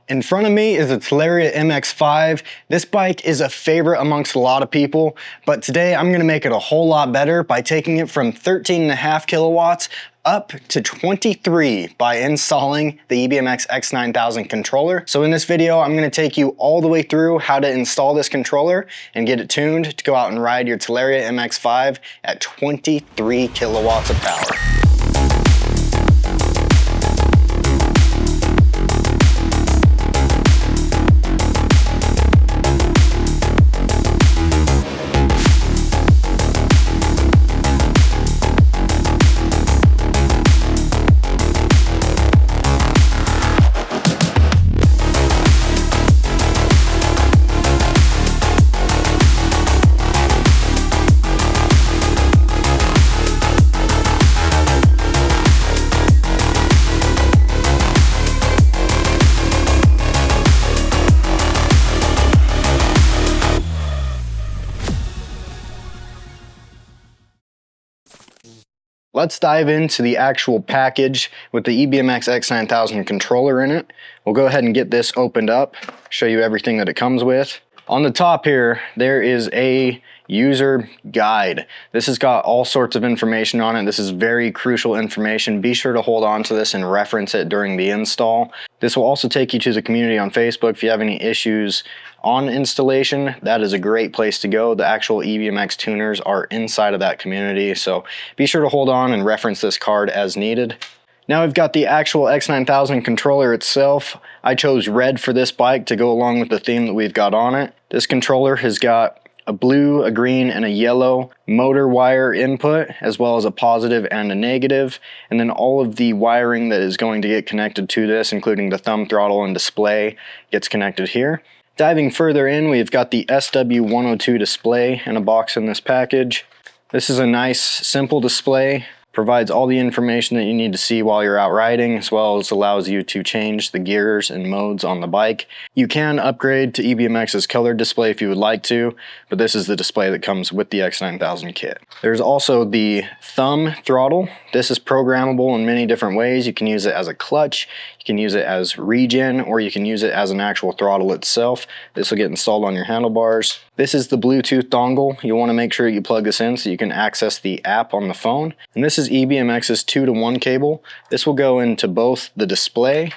In front of me is a Talaria MX5. This bike is a favorite amongst a lot of people, but today I'm gonna make it a whole lot better by taking it from 13.5 kilowatts up to 23 by installing the EBMX X-9000 controller. So in this video, I'm gonna take you all the way through how to install this controller and get it tuned to go out and ride your Talaria MX5 at 23 kilowatts of power. Let's dive into the actual package with the EBMX X-9000 controller in it. We'll go ahead and get this opened up, show you everything that it comes with. On the top here, there is a user guide. This has got all sorts of information on it. This is very crucial information. Be sure to hold on to this and reference it during the install. This will also take you to the community on Facebook. If you have any issues on installation, that is a great place to go. The actual EBMX tuners are inside of that community, so be sure to hold on and reference this card as needed. Now we've got the actual X-9000 controller itself. I chose red for this bike to go along with the theme that we've got on it. This controller has got a blue, a green, and a yellow motor wire input, as well as a positive and a negative, and then all of the wiring that is going to get connected to this, including the thumb throttle and display, gets connected here. Diving further in, we've got the SW102 display in a box in this package. This is a nice, simple display. Provides all the information that you need to see while you're out riding, as well as allows you to change the gears and modes on the bike. You can upgrade to EBMX's color display if you would like to, but this is the display that comes with the X-9000 kit. There's also the thumb throttle. This is programmable in many different ways. You can use it as a clutch, you can use it as regen, or you can use it as an actual throttle itself. This will get installed on your handlebars. This is the Bluetooth dongle. You want to make sure you plug this in so you can access the app on the phone. And this is EBMX's 2-to-1 cable. This will go into both the display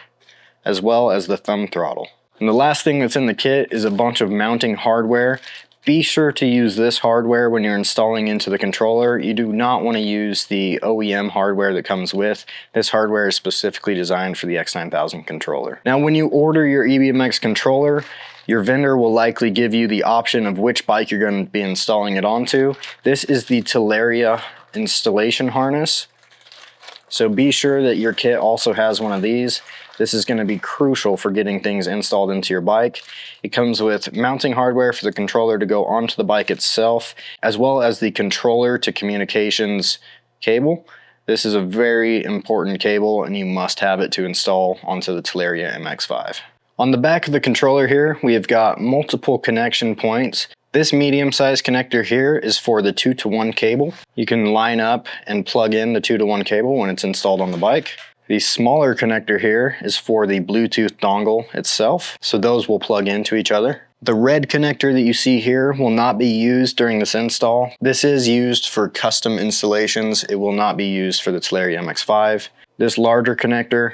as well as the thumb throttle. And the last thing that's in the kit is a bunch of mounting hardware. Be sure to use this hardware when you're installing into the controller. You do not want to use the OEM hardware that comes with. This hardware is specifically designed for the X-9000 controller. Now when you order your EBMX controller, your vendor will likely give you the option of which bike you're going to be installing it onto. This is the Talaria installation harness. So be sure that your kit also has one of these. This is going to be crucial for getting things installed into your bike. It comes with mounting hardware for the controller to go onto the bike itself, as well as the controller to communications cable. This is a very important cable and you must have it to install onto the Talaria MX5. On the back of the controller here, we have got multiple connection points. This medium-sized connector here is for the 2-to-1 cable. You can line up and plug in the 2-to-1 cable when it's installed on the bike. The smaller connector here is for the Bluetooth dongle itself, so those will plug into each other. The red connector that you see here will not be used during this install. This is used for custom installations. It will not be used for the Talaria MX5. This larger connector,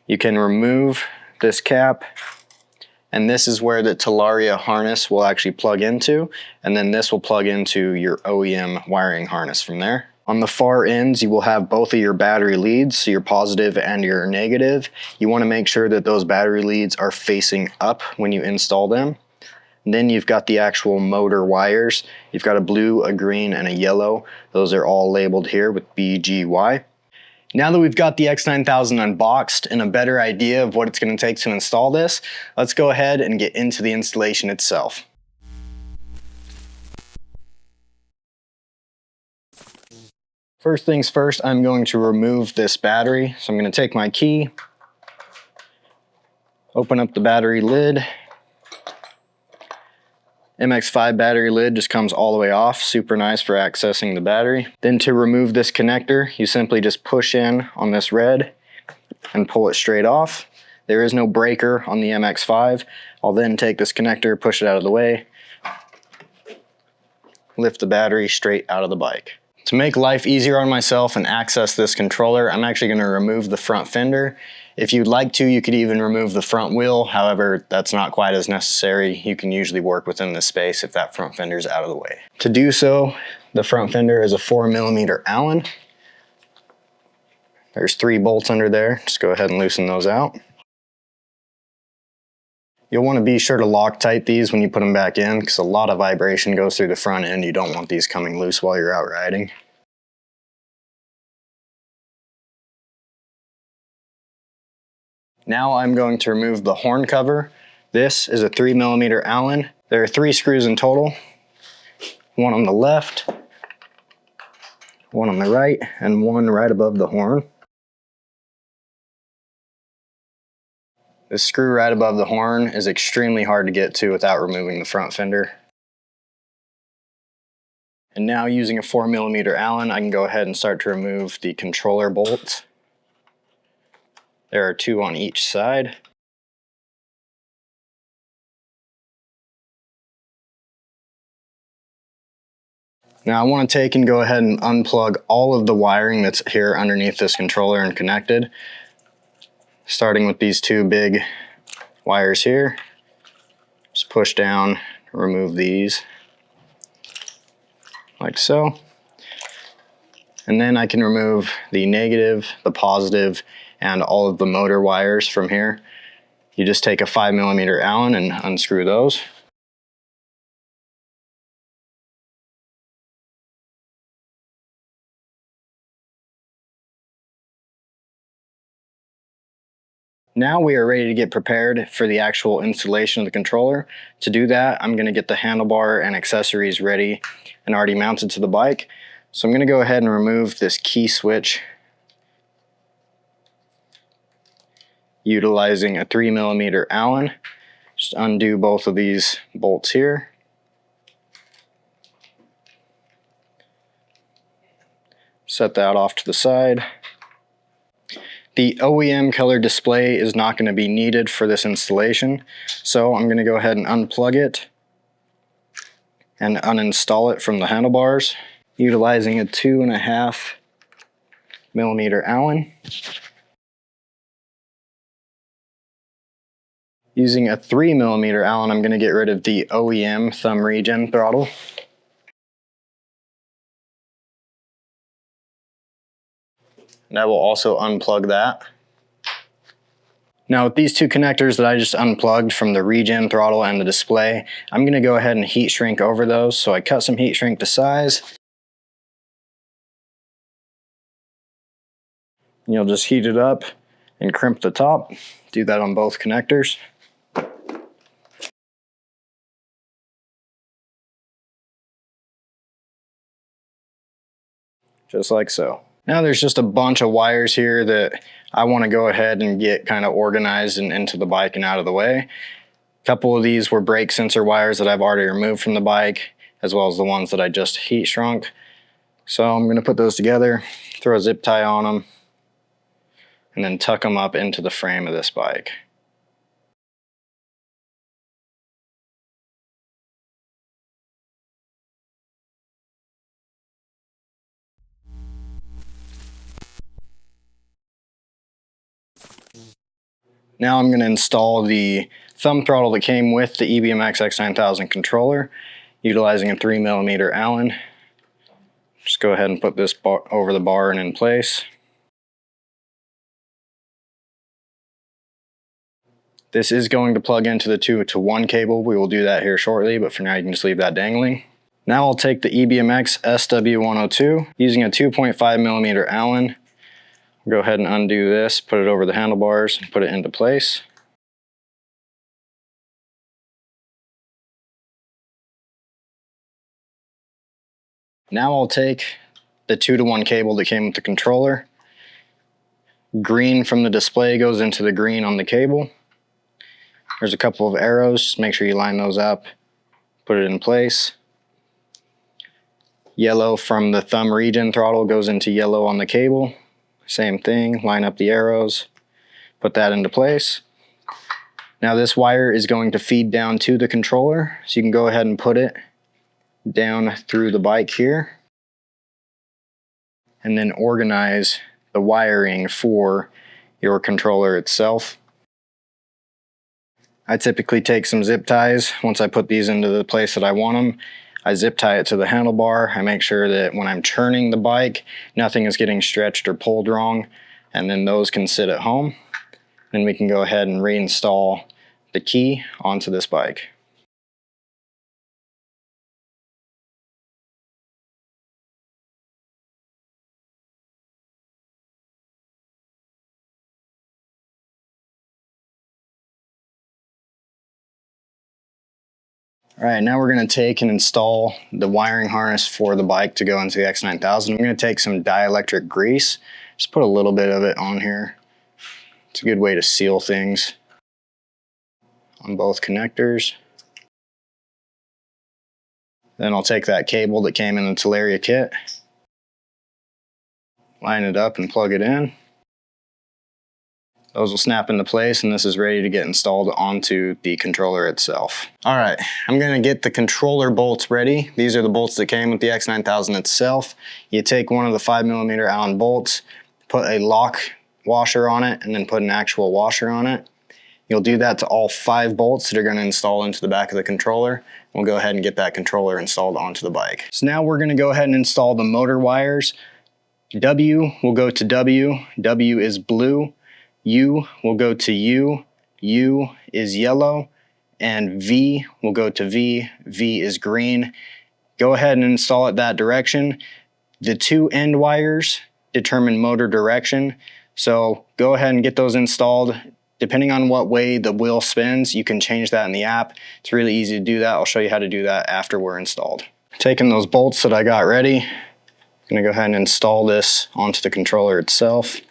you can remove this cap, and this is where the Talaria harness will actually plug into, and then this will plug into your OEM wiring harness from there. On the far ends, you will have both of your battery leads, so your positive and your negative. You want to make sure that those battery leads are facing up when you install them. And then you've got the actual motor wires. You've got a blue, a green, and a yellow. Those are all labeled here with BGY. Now that we've got the X-9000 unboxed and a better idea of what it's going to take to install this, let's go ahead and get into the installation itself. First things first, I'm going to remove this battery. So I'm going to take my key, open up the battery lid. MX5 battery lid just comes all the way off, super nice for accessing the battery. Then to remove this connector, you simply just push in on this red and pull it straight off. There is no breaker on the MX5. I'll then take this connector, push it out of the way, lift the battery straight out of the bike. To make life easier on myself and access this controller, I'm actually going to remove the front fender. If you'd like to, you could even remove the front wheel. However, that's not quite as necessary. You can usually work within this space if that front fender is out of the way. To do so, the front fender is a 4mm Allen. There's 3 bolts under there. Just go ahead and loosen those out. You'll want to be sure to Loctite these when you put them back in, because a lot of vibration goes through the front end. You don't want these coming loose while you're out riding. Now I'm going to remove the horn cover. This is a 3mm Allen. There are 3 screws in total. One on the left, one on the right, and one right above the horn. This screw right above the horn is extremely hard to get to without removing the front fender. And now using a 4mm Allen, I can go ahead and start to remove the controller bolts. There are 2 on each side. Now I want to take and go ahead and unplug all of the wiring that's here underneath this controller and connected. Starting with these 2 big wires here. Just push down, remove these, like so. And then I can remove the negative, the positive, and all of the motor wires from here. You just take a 5mm Allen and unscrew those. Now we are ready to get prepared for the actual installation of the controller. To do that, I'm going to get the handlebar and accessories ready and already mounted to the bike. So I'm going to go ahead and remove this key switch utilizing a 3mm Allen. Just undo both of these bolts here. Set that off to the side. The OEM color display is not going to be needed for this installation, so I'm going to go ahead and unplug it and uninstall it from the handlebars utilizing a 2.5mm Allen. Using a 3mm Allen, I'm going to get rid of the OEM thumb regen throttle. And I will also unplug that. Now with these 2 connectors that I just unplugged from the regen throttle and the display, I'm going to go ahead and heat shrink over those. So I cut some heat shrink to size. And you'll just heat it up and crimp the top. Do that on both connectors. Just like so. Now there's just a bunch of wires here that I want to go ahead and get kind of organized and into the bike and out of the way. A couple of these were brake sensor wires that I've already removed from the bike, as well as the ones that I just heat shrunk. So I'm going to put those together, throw a zip tie on them, and then tuck them up into the frame of this bike. Now I'm going to install the thumb throttle that came with the EBMX X-9000 controller, utilizing a 3mm Allen. Just go ahead and put this bar over the bar and in place. This is going to plug into the 2-to-1 cable. We will do that here shortly, but for now you can just leave that dangling. Now I'll take the EBMX SW102 using a 2.5mm Allen. Go ahead and undo this, put it over the handlebars, and put it into place. Now I'll take the 2-to-1 cable that came with the controller. Green from the display goes into the green on the cable. There's a couple of arrows, just make sure you line those up, put it in place. Yellow from the thumb regen throttle goes into yellow on the cable. Same thing, line up the arrows, put that into place. Now this wire is going to feed down to the controller, so you can go ahead and put it down through the bike here, and then organize the wiring for your controller itself. I typically take some zip ties. Once I put these into the place that I want them, I zip tie it to the handlebar. I make sure that when I'm turning the bike, nothing is getting stretched or pulled wrong, and then those can sit at home. Then we can go ahead and reinstall the key onto this bike. All right, now we're going to take and install the wiring harness for the bike to go into the X-9000. I'm going to take some dielectric grease, just put a little bit of it on here. It's a good way to seal things on both connectors. Then I'll take that cable that came in the Talaria kit, line it up and plug it in. Those will snap into place, and this is ready to get installed onto the controller itself. All right, I'm gonna get the controller bolts ready. These are the bolts that came with the X-9000 itself. You take one of the 5mm Allen bolts, put a lock washer on it, and then put an actual washer on it. You'll do that to all 5 bolts that are gonna install into the back of the controller. We'll go ahead and get that controller installed onto the bike. So now we're gonna go ahead and install the motor wires. W will go to W. W is blue. U will go to U. U is yellow. And V will go to V. V is green. Go ahead and install it that direction. The 2 end wires determine motor direction. So go ahead and get those installed. Depending on what way the wheel spins, you can change that in the app. It's really easy to do that. I'll show you how to do that after we're installed. Taking those bolts that I got ready, I'm gonna go ahead and install this onto the controller itself.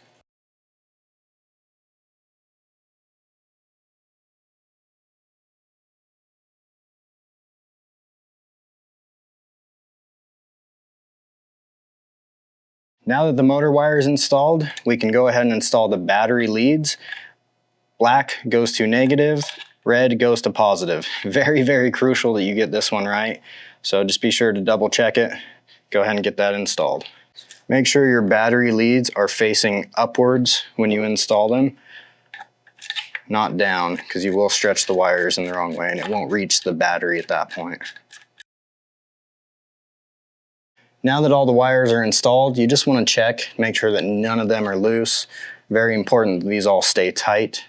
Now that the motor wire is installed, we can go ahead and install the battery leads. Black goes to negative, red goes to positive. Very, very crucial that you get this one right. So just be sure to double check it. Go ahead and get that installed. Make sure your battery leads are facing upwards when you install them, not down, because you will stretch the wires in the wrong way and it won't reach the battery at that point. Now that all the wires are installed, you just want to check, make sure that none of them are loose. Very important that these all stay tight.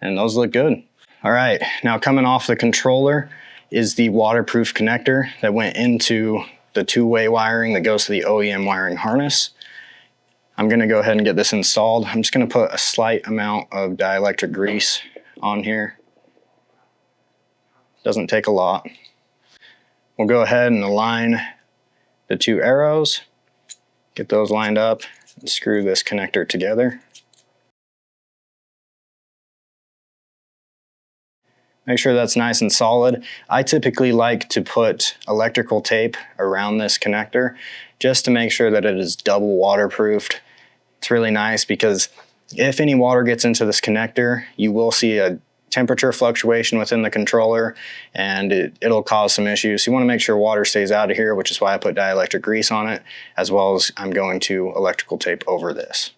And those look good. All right, now coming off the controller is the waterproof connector that went into the 2-way wiring that goes to the OEM wiring harness. I'm gonna go ahead and get this installed. I'm just gonna put a slight amount of dielectric grease on here. Doesn't take a lot. We'll go ahead and align the 2 arrows, get those lined up, and screw this connector together. Make sure that's nice and solid. I typically like to put electrical tape around this connector just to make sure that it is double waterproofed. It's really nice because if any water gets into this connector, you will see a temperature fluctuation within the controller and it'll cause some issues. So you want to make sure water stays out of here, which is why I put dielectric grease on it, as well as I'm going to electrical tape over this.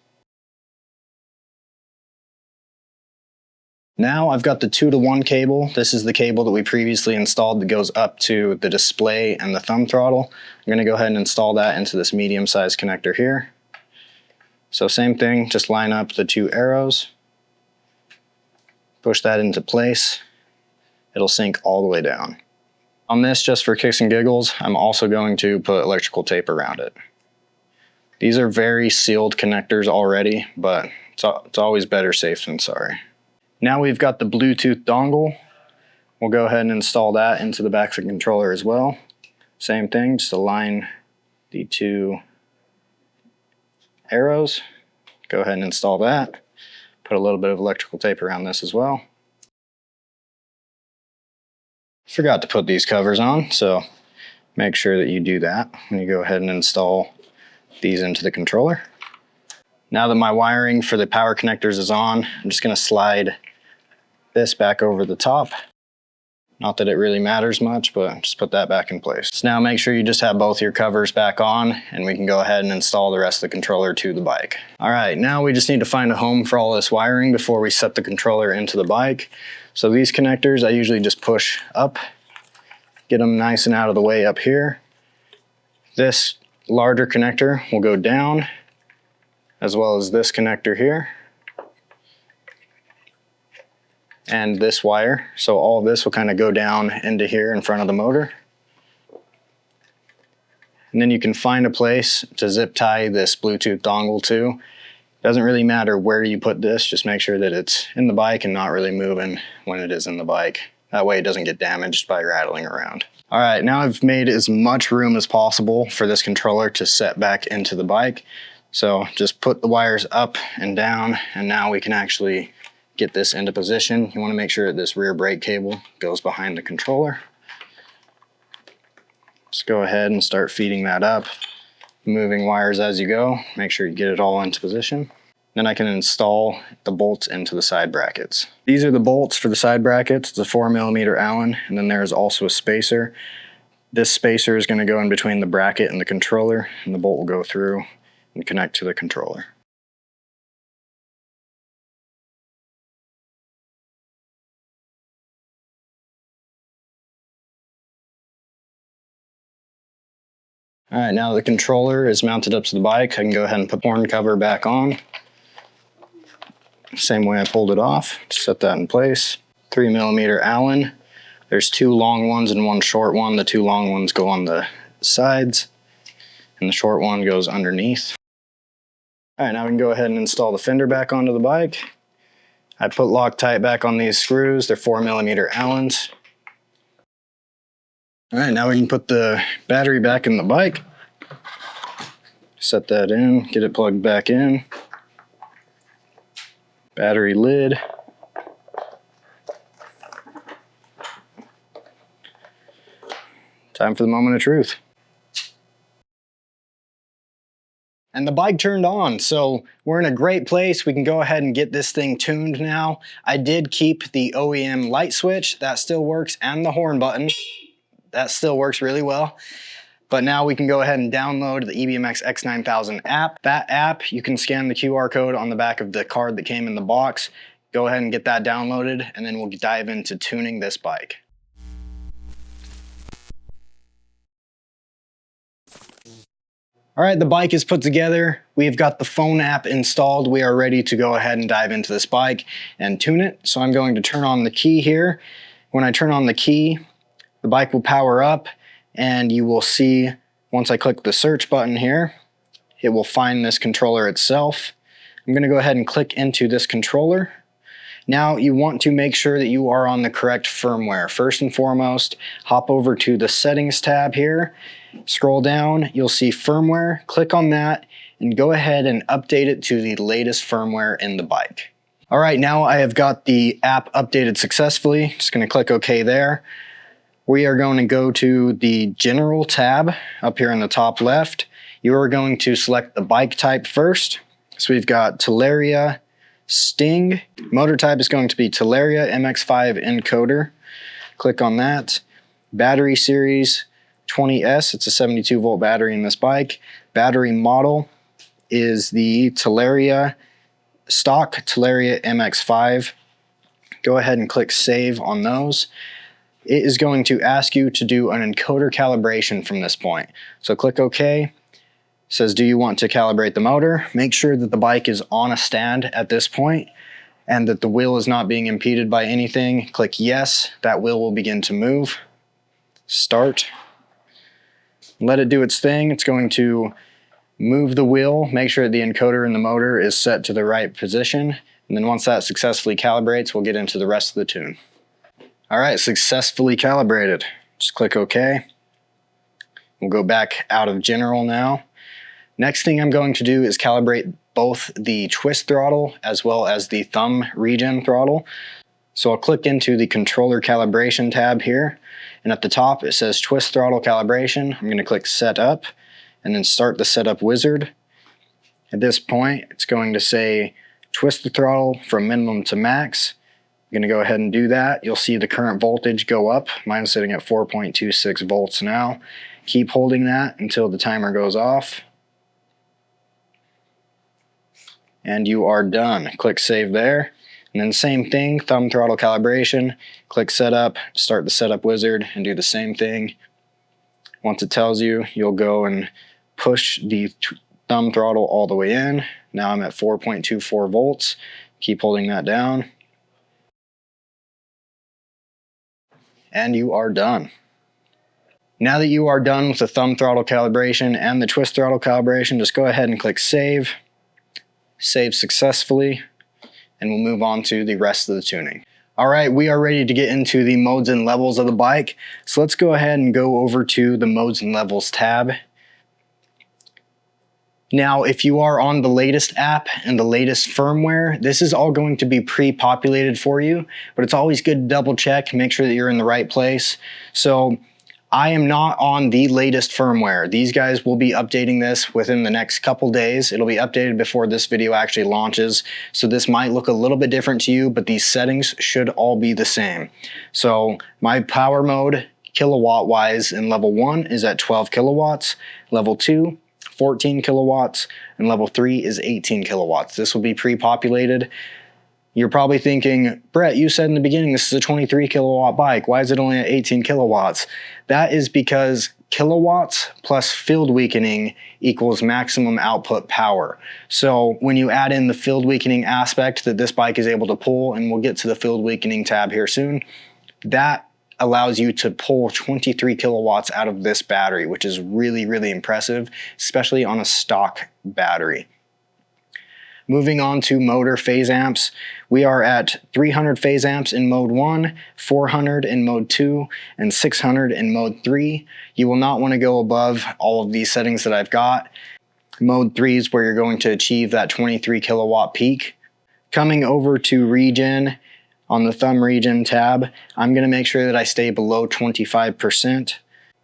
Now I've got the 2-to-1 cable. This is the cable that we previously installed that goes up to the display and the thumb throttle. I'm going to go ahead and install that into this medium-sized connector here. So same thing, just line up the 2 arrows. Push that into place. It'll sink all the way down. On this, just for kicks and giggles, I'm also going to put electrical tape around it. These are very sealed connectors already, but it's always better safe than sorry. Now we've got the Bluetooth dongle. We'll go ahead and install that into the back of the controller as well. Same thing, just align the 2 arrows. Go ahead and install that. Put a little bit of electrical tape around this as well. Forgot to put these covers on, so make sure that you do that when you go ahead and install these into the controller. Now that my wiring for the power connectors is on, I'm just going to slide this back over the top. Not that it really matters much, but just put that back in place. So now make sure you just have both your covers back on, and we can go ahead and install the rest of the controller to the bike. All right, now we just need to find a home for all this wiring before we set the controller into the bike. So these connectors, I usually just push up, get them nice and out of the way up here. This larger connector will go down, as well as this connector here. And this wire, so all of this will kind of go down into here in front of the motor. And then you can find a place to zip tie this Bluetooth dongle to. Doesn't really matter where you put this, just make sure that it's in the bike and not really moving when it is in the bike. That way it doesn't get damaged by rattling around. All right, now I've made as much room as possible for this controller to set back into the bike. So just put the wires up and down, and now we can actually get this into position. You want to make sure that this rear brake cable goes behind the controller. Just go ahead and start feeding that up, moving wires as you go. Make sure you get it all into position. Then I can install the bolts into the side brackets. These are the bolts for the side brackets. It's a 4mm Allen, and then there's also a spacer. This spacer is going to go in between the bracket and the controller, and the bolt will go through and connect to the controller. All right, now the controller is mounted up to the bike. I can go ahead and put the horn cover back on. Same way I pulled it off, set that in place. 3mm Allen. There's two long ones and one short one. The two long ones go on the sides, and the short one goes underneath. All right, now we can go ahead and install the fender back onto the bike. I put Loctite back on these screws. They're 4mm Allens. All right, now we can put the battery back in the bike. Set that in, get it plugged back in. Battery lid. Time for the moment of truth. And the bike turned on, so we're in a great place. We can go ahead and get this thing tuned now. I did keep the OEM light switch, that still works, and the horn button. That still works really well. But now we can go ahead and download the EBMX X-9000 app. That app, you can scan the QR code on the back of the card that came in the box. Go ahead and get that downloaded, and then we'll dive into tuning this bike. All right, the bike is put together. We've got the phone app installed. We are ready to go ahead and dive into this bike and tune it. So I'm going to turn on the key here. When I turn on the key, the bike will power up, and you will see once I click the search button here, it will find this controller itself. I'm going to go ahead and click into this controller. Now you want to make sure that you are on the correct firmware. First and foremost, hop over to the settings tab here, scroll down, you'll see firmware, click on that, and go ahead and update it to the latest firmware in the bike. All right, now I have got the app updated successfully. Just going to click OK there. We are going to go to the General tab up here in the top left. You are going to select the bike type first. So we've got Talaria Sting. Motor type is going to be Talaria MX5 Encoder. Click on that. Battery series 20S. It's a 72 volt battery in this bike. Battery model is the Talaria stock Talaria MX5. Go ahead and click save on those. It is going to ask you to do an encoder calibration from this point. So click OK. It says, do you want to calibrate the motor? Make sure that the bike is on a stand at this point and that the wheel is not being impeded by anything. Click yes. That wheel will begin to move. Start. Let it do its thing. It's going to move the wheel. Make sure the encoder in the motor is set to the right position. And then once that successfully calibrates, we'll get into the rest of the tune. All right, successfully calibrated. Just click OK. We'll go back out of General now. Next thing I'm going to do is calibrate both the twist throttle as well as the thumb regen throttle. So I'll click into the controller calibration tab here, and at the top it says twist throttle calibration. I'm going to click setup and then start the setup wizard. At this point it's going to say twist the throttle from minimum to max. I'm going to go ahead and do that. You'll see the current voltage go up. Mine's sitting at 4.26 volts now. Keep holding that until the timer goes off. And you are done. Click save there. And then same thing, thumb throttle calibration. Click setup, start the setup wizard and do the same thing. Once it tells you, you'll go and push the thumb throttle all the way in. Now I'm at 4.24 volts. Keep holding that down. And you are done. Now that you are done with the thumb throttle calibration and the twist throttle calibration, just go ahead and click save. Save successfully, and we'll move on to the rest of the tuning. All right, we are ready to get into the modes and levels of the bike. So let's go ahead and go over to the modes and levels tab. Now, if you are on the latest app and the latest firmware, this is all going to be pre-populated for you, but it's always good to double check, make sure that you're in the right place. So I am not on the latest firmware. These guys will be updating this within the next couple days. It'll be updated before this video actually launches. So this might look a little bit different to you, but these settings should all be the same. So my power mode, kilowatt wise, in level 1 is at 12 kilowatts, level 2, 14 kilowatts, and level 3 is 18 kilowatts. This will be pre-populated. You're probably thinking, Brett, you said in the beginning this is a 23 kilowatt bike. Why is it only at 18 kilowatts? That is because kilowatts plus field weakening equals maximum output power. So when you add in the field weakening aspect that this bike is able to pull, and we'll get to the field weakening tab here soon, that allows you to pull 23 kilowatts out of this battery, which is really, really impressive, especially on a stock battery. Moving on to motor phase amps, we are at 300 phase amps in mode 1, 400 in mode 2, and 600 in mode 3. You will not want to go above all of these settings that I've got. Mode 3 is where you're going to achieve that 23 kilowatt peak. Coming over to regen, on the thumb regen tab, I'm going to make sure that I stay below 25%.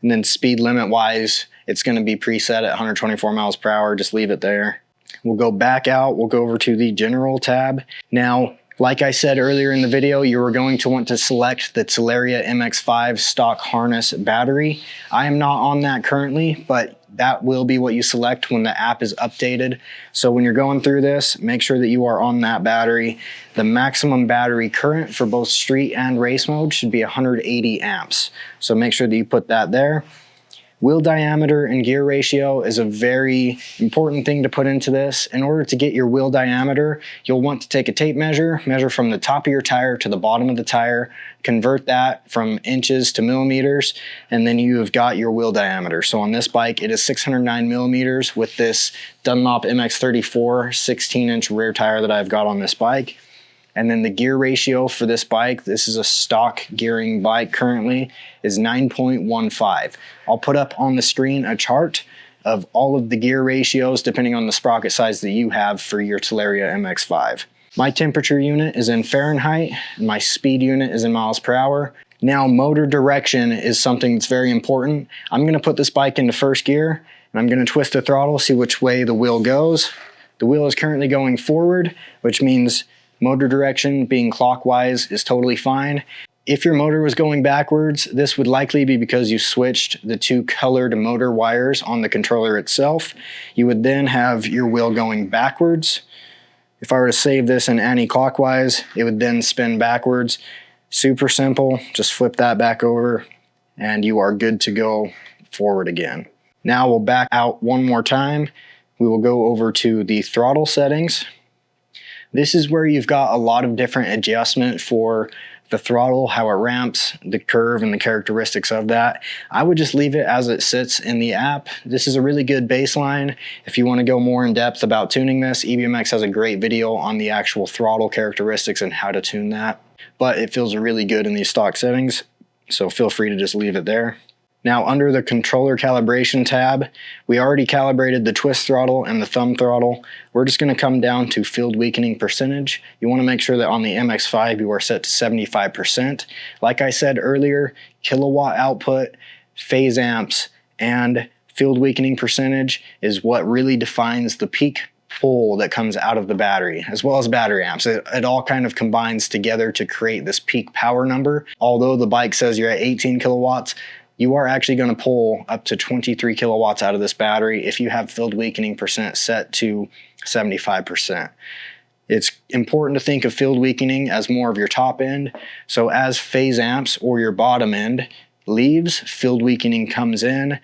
And then speed limit wise, it's going to be preset at 124 miles per hour. Just leave it there. We'll go back out, we'll go over to the general tab. Now, like I said earlier in the video, you are going to want to select the Talaria MX5 stock harness battery. I am not on that currently, but that will be what you select when the app is updated. So when you're going through this, make sure that you are on that battery. The maximum battery current for both street and race mode should be 180 amps. So make sure that you put that there. Wheel diameter and gear ratio is a very important thing to put into this. In order to get your wheel diameter, you'll want to take a tape measure from the top of your tire to the bottom of the tire, convert that from inches to millimeters, and then you have got your wheel diameter. So on this bike, it is 609 millimeters with this Dunlop MX34 16-inch rear tire that I've got on this bike. And then the gear ratio for this bike, this is a stock gearing bike currently, is 9.15. I'll put up on the screen a chart of all of the gear ratios depending on the sprocket size that you have for your Talaria MX5. My temperature unit is in Fahrenheit, and my speed unit is in miles per hour. Now, motor direction is something that's very important. I'm gonna put this bike into first gear, and I'm gonna twist the throttle, see which way the wheel goes. The wheel is currently going forward, which means motor direction being clockwise is totally fine. If your motor was going backwards, this would likely be because you switched the two colored motor wires on the controller itself. You would then have your wheel going backwards. If I were to save this in anti-clockwise, it would then spin backwards. Super simple, just flip that back over and you are good to go forward again. Now we'll back out one more time. We will go over to the throttle settings. This is where you've got a lot of different adjustment for the throttle, how it ramps, the curve, and the characteristics of that. I would just leave it as it sits in the app. This is a really good baseline. If you want to go more in depth about tuning this, EBMX has a great video on the actual throttle characteristics and how to tune that. But it feels really good in these stock settings, so feel free to just leave it there. Now under the controller calibration tab, we already calibrated the twist throttle and the thumb throttle. We're just going to come down to field weakening percentage. You want to make sure that on the MX5 you are set to 75%. Like I said earlier, kilowatt output, phase amps, and field weakening percentage is what really defines the peak pull that comes out of the battery, as well as battery amps. It all kind of combines together to create this peak power number. Although the bike says you're at 18 kilowatts, you are actually going to pull up to 23 kilowatts out of this battery if you have field weakening percent set to 75%. It's important to think of field weakening as more of your top end. So as phase amps or your bottom end leaves, field weakening comes in.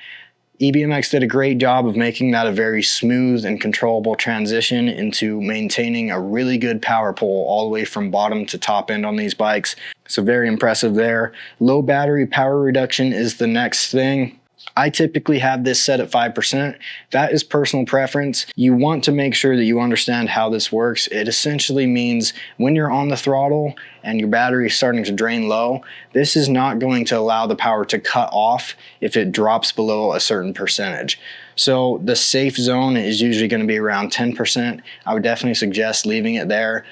EBMX did a great job of making that a very smooth and controllable transition into maintaining a really good power pull all the way from bottom to top end on these bikes. So very impressive there. Low battery power reduction is the next thing. I typically have this set at 5%. That is personal preference. You want to make sure that you understand how this works. It essentially means when you're on the throttle and your battery is starting to drain low, this is not going to allow the power to cut off if it drops below a certain percentage. So the safe zone is usually going to be around 10%. I would definitely suggest leaving it there.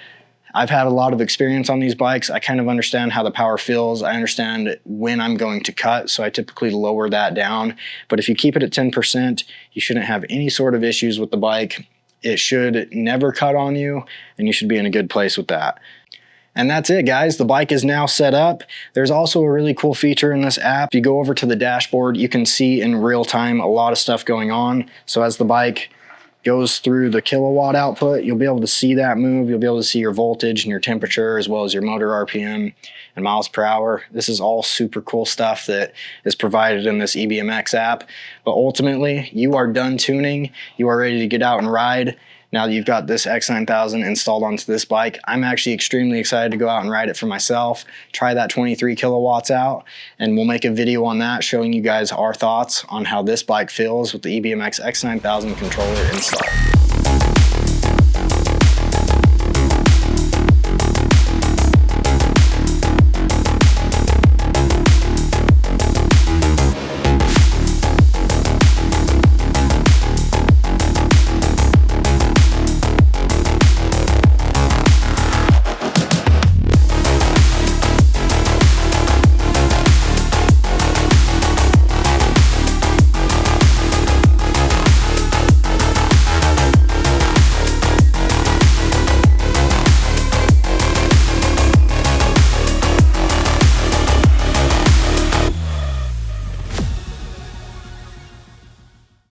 I've had a lot of experience on these bikes. I kind of understand how the power feels. I understand when I'm going to cut, so I typically lower that down. But if you keep it at 10%, you shouldn't have any sort of issues with the bike. It should never cut on you, and you should be in a good place with that. And that's it, guys. The bike is now set up. There's also a really cool feature in this app. If you go over to the dashboard, you can see in real time a lot of stuff going on. So as the bike goes through the kilowatt output, you'll be able to see that move. You'll be able to see your voltage and your temperature, as well as your motor RPM and miles per hour. This is all super cool stuff that is provided in this EBMX app. But ultimately, you are done tuning. You are ready to get out and ride. Now that you've got this X-9000 installed onto this bike, I'm actually extremely excited to go out and ride it for myself, try that 23 kilowatts out, and we'll make a video on that showing you guys our thoughts on how this bike feels with the EBMX X-9000 controller installed.